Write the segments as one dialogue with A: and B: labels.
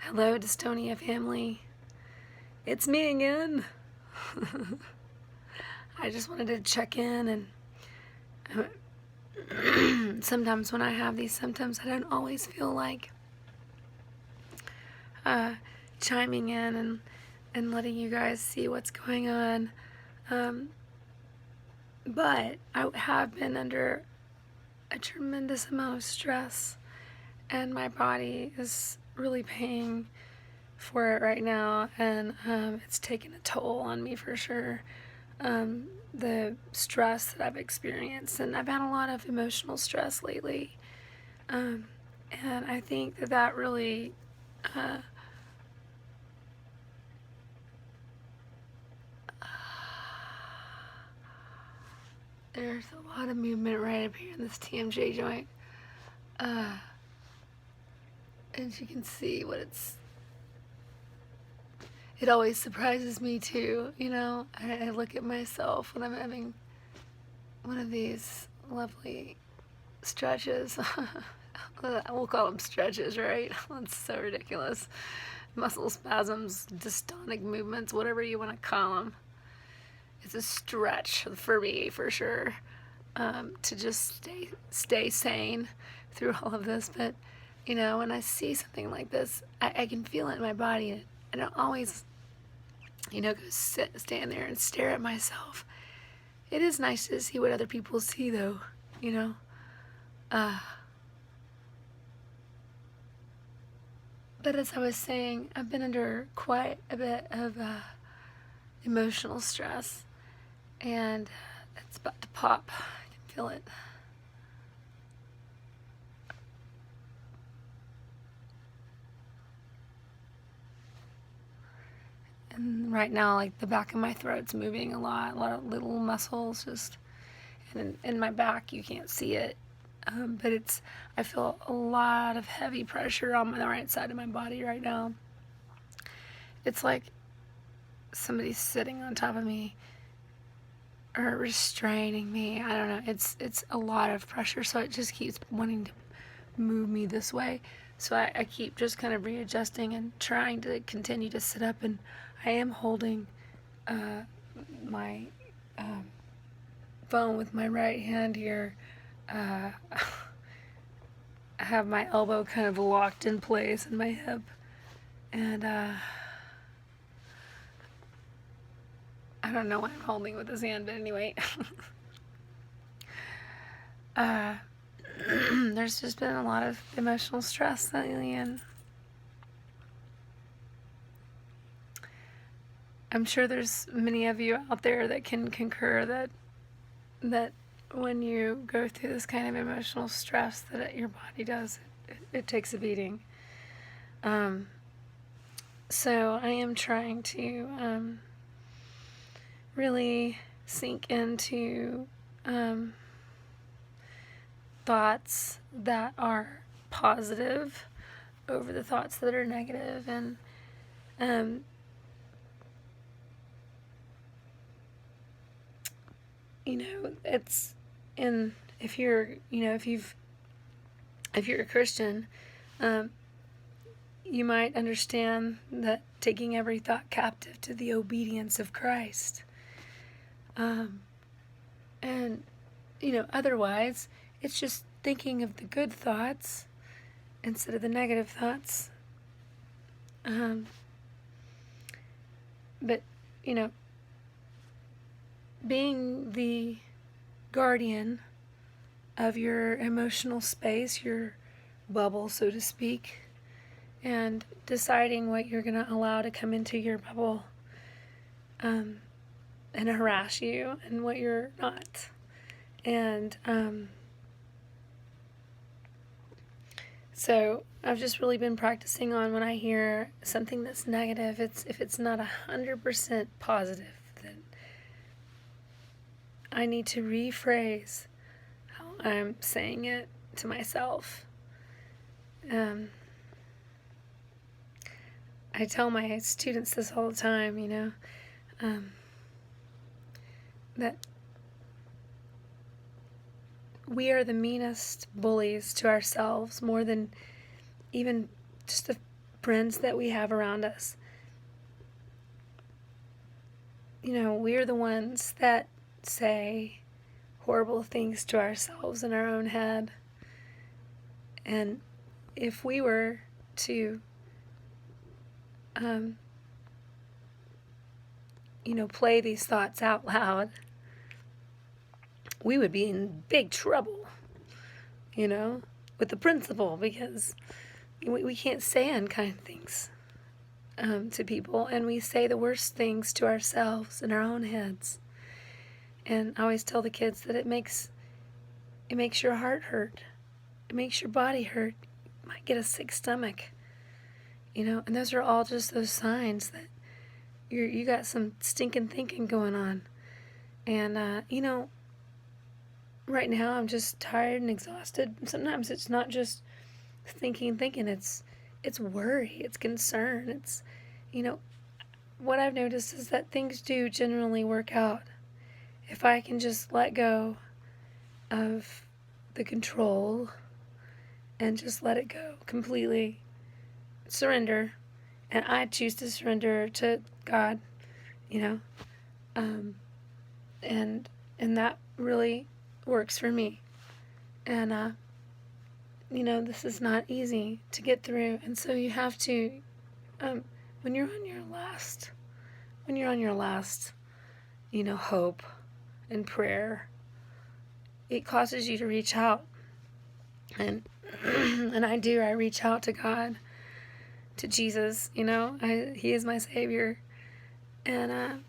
A: Hello, Dystonia family. It's me again. I just wanted to check in, and sometimes when I have these symptoms, I don't always feel like uh, chiming in and letting you guys see what's going on. But I have been under a tremendous amount of stress, and my body is really paying for it right now, and it's taken a toll on me for sure. The stress that I've experienced, and I've had a lot of emotional stress lately, and I think that really there's a lot of movement right up here in this TMJ joint, and you can see it always surprises me too, I look at myself when I'm having one of these lovely stretches. We'll call them stretches, right? That's so ridiculous. Muscle spasms, dystonic movements, whatever you want to call them. It's a stretch for me, for sure, to just stay sane through all of this. But, when I see something like this, I can feel it in my body. I don't always, go stand there and stare at myself. It is nice to see what other people see, though, But as I was saying, I've been under quite a bit of emotional stress, and it's about to pop. I can feel it. And right now, like, the back of my throat's moving a lot of little muscles just, and in my back, you can't see it. But I feel a lot of heavy pressure on the right side of my body right now. It's like somebody's sitting on top of me or restraining me. I don't know. It's a lot of pressure, so it just keeps wanting to move me this way. So I keep just kind of readjusting and trying to continue to sit up, and I am holding my phone with my right hand here. I have my elbow kind of locked in place in my hip, and I don't know what I'm holding with this hand, but anyway. There's just been a lot of emotional stress lately, and I'm sure there's many of you out there that can concur that when you go through this kind of emotional stress that your body does, it takes a beating. So I am trying to really sink into thoughts that are positive over the thoughts that are negative, and it's if you're a Christian, you might understand that taking every thought captive to the obedience of Christ. And otherwise, it's just thinking of the good thoughts instead of the negative thoughts. But, being the guardian of your emotional space, your bubble, so to speak, and deciding what you're going to allow to come into your bubble and harass you, and what you're not. And so I've just really been practicing on, when I hear something that's negative, if it's not 100% positive, then I need to rephrase how I'm saying it to myself. I tell my students this all the time, that we are the meanest bullies to ourselves, more than even just the friends that we have around us. We're the ones that say horrible things to ourselves in our own head. And if we were to, play these thoughts out loud, we would be in big trouble, with the principal, because we can't say unkind things to people, and we say the worst things to ourselves in our own heads. And I always tell the kids that it makes your heart hurt. It makes your body hurt. You might get a sick stomach, and those are all just those signs that you got some stinking thinking going on. And right now I'm just tired and exhausted. Sometimes it's not just thinking. It's worry, it's concern, it's, what I've noticed is that things do generally work out if I can just let go of the control and just let it go completely, surrender, and I choose to surrender to God, and that really works for me. And this is not easy to get through, and so you have to, when you're on your last, hope and prayer, it causes you to reach out, and and I reach out to God, to Jesus. He is my Savior, and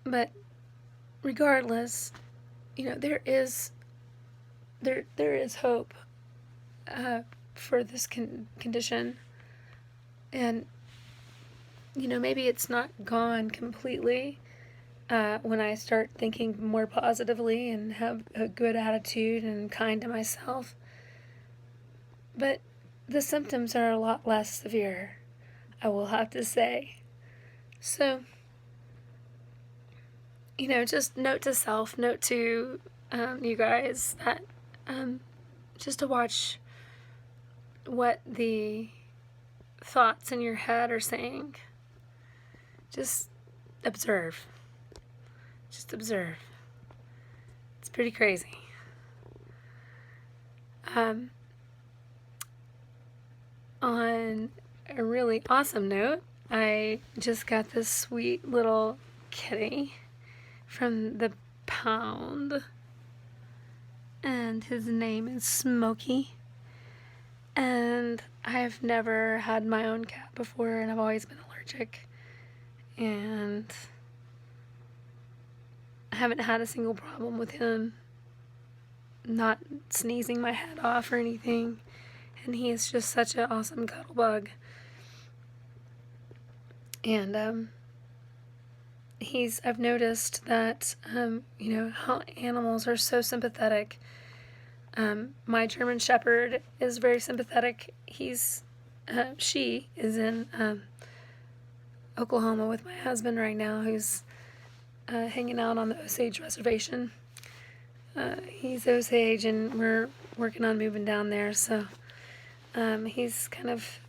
A: but regardless, there is hope for this condition. And maybe it's not gone completely when I start thinking more positively and have a good attitude and kind to myself, but the symptoms are a lot less severe, I will have to say. So just note to self, note to you guys, that just to watch what the thoughts in your head are saying. Just observe. Just observe. It's pretty crazy. On a really awesome note, I just got this sweet little kitty from the pound, and his name is Smokey. And I've never had my own cat before, and I've always been allergic, and I haven't had a single problem with him not sneezing my head off or anything. And he is just such an awesome cuddle bug. And I've noticed that how animals are so sympathetic. My German Shepherd is very sympathetic. She is in Oklahoma with my husband right now, who's hanging out on the Osage Reservation. He's Osage, and we're working on moving down there, so he's kind of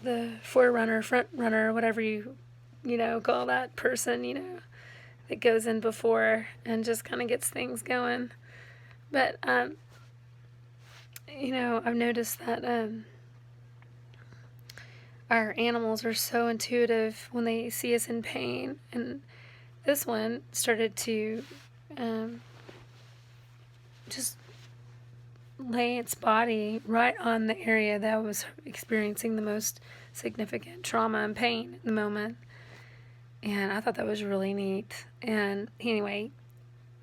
A: the forerunner, front runner, whatever you call that person, that goes in before and just kind of gets things going. But I've noticed that our animals are so intuitive when they see us in pain, and this one started to just lay its body right on the area that was experiencing the most significant trauma and pain at the moment. And I thought that was really neat. And anyway,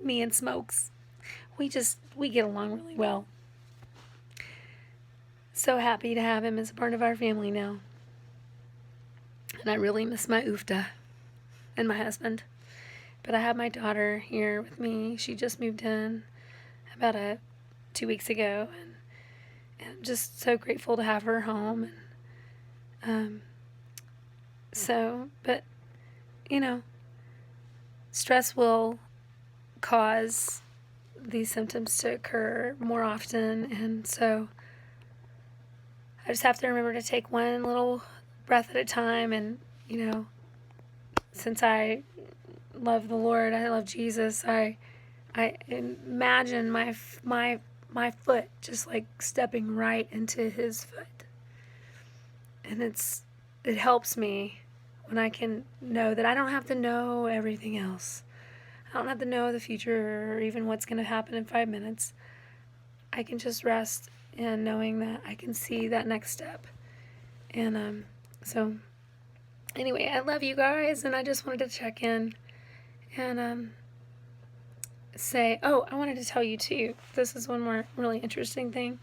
A: me and Smokes, we get along really well. So happy to have him as a part of our family now. And I really miss my Oofta and my husband. But I have my daughter here with me. She just moved in about 2 weeks ago, and I'm just so grateful to have her home. And but stress will cause these symptoms to occur more often, and so I just have to remember to take one little breath at a time. And, since I love the Lord, I love Jesus, I imagine my foot just like stepping right into his foot. And it helps me when I can know that I don't have to know everything else. I don't have to know the future or even what's going to happen in 5 minutes. I can just rest in knowing that I can see that next step. And so anyway, I love you guys, and I just wanted to check in and say, I wanted to tell you too, this is one more really interesting thing.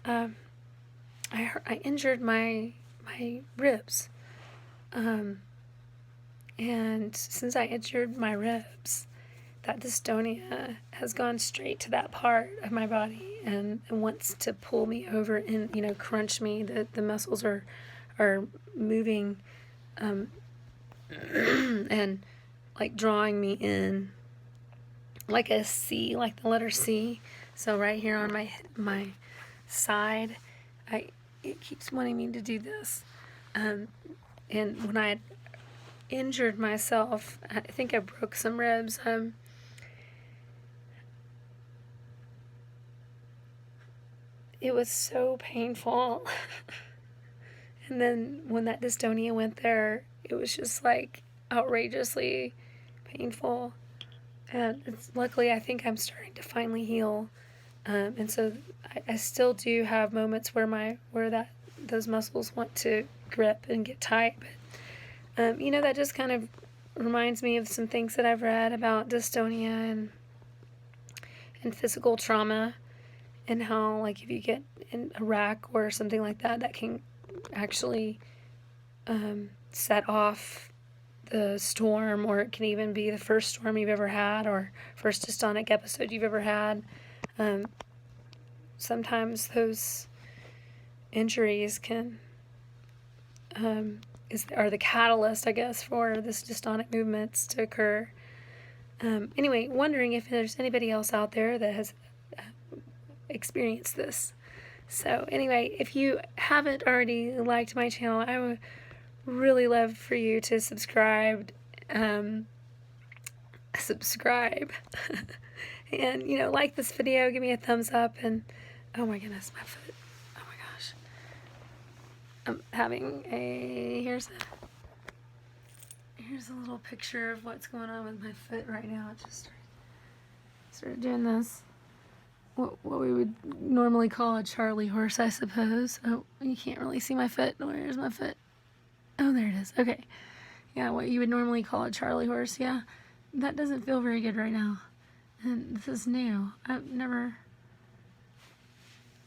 A: I injured my ribs. And since I injured my ribs, that dystonia has gone straight to that part of my body and wants to pull me over and, crunch me. The muscles are moving and like drawing me in like a C, like the letter C. So right here on my side, it keeps wanting me to do this. And when I injured myself, I think I broke some ribs. It was so painful. And then when that dystonia went there, it was just like outrageously painful. And luckily, I think I'm starting to finally heal. And so I still do have moments where those muscles want to grip and get tight. But that just kind of reminds me of some things that I've read about dystonia and physical trauma, and how, like, if you get in a wreck or something like that, that can actually set off the storm, or it can even be the first storm you've ever had or first dystonic episode you've ever had. Sometimes those injuries are the catalyst, I guess, for this dystonic movements to occur. Anyway, wondering if there's anybody else out there that has experienced this. So anyway, if you haven't already liked my channel, I would really love for you to subscribe. And, like this video, give me a thumbs up, and oh my goodness, my foot. Oh my gosh. I'm having here's a little picture of what's going on with my foot right now. It just started doing this. What we would normally call a Charlie horse, I suppose. Oh, you can't really see my foot. Where's my foot? Oh, there it is. Okay. Yeah, what you would normally call a Charlie horse. Yeah, that doesn't feel very good right now. And this is new.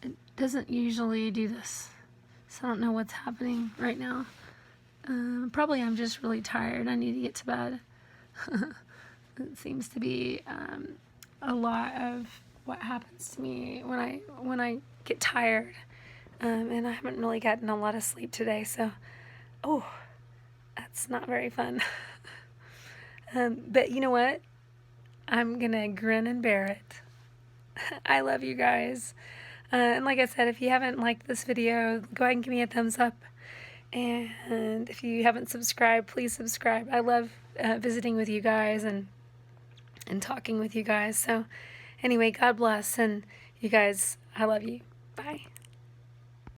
A: It doesn't usually do this. So I don't know what's happening right now. Probably I'm just really tired. I need to get to bed. It seems to be a lot of what happens to me when I get tired. And I haven't really gotten a lot of sleep today, so that's not very fun. But you know what? I'm gonna grin and bear it. I love you guys. And like I said, if you haven't liked this video, go ahead and give me a thumbs up. And if you haven't subscribed, please subscribe. I love visiting with you guys and talking with you guys. So anyway, God bless. And you guys, I love you. Bye.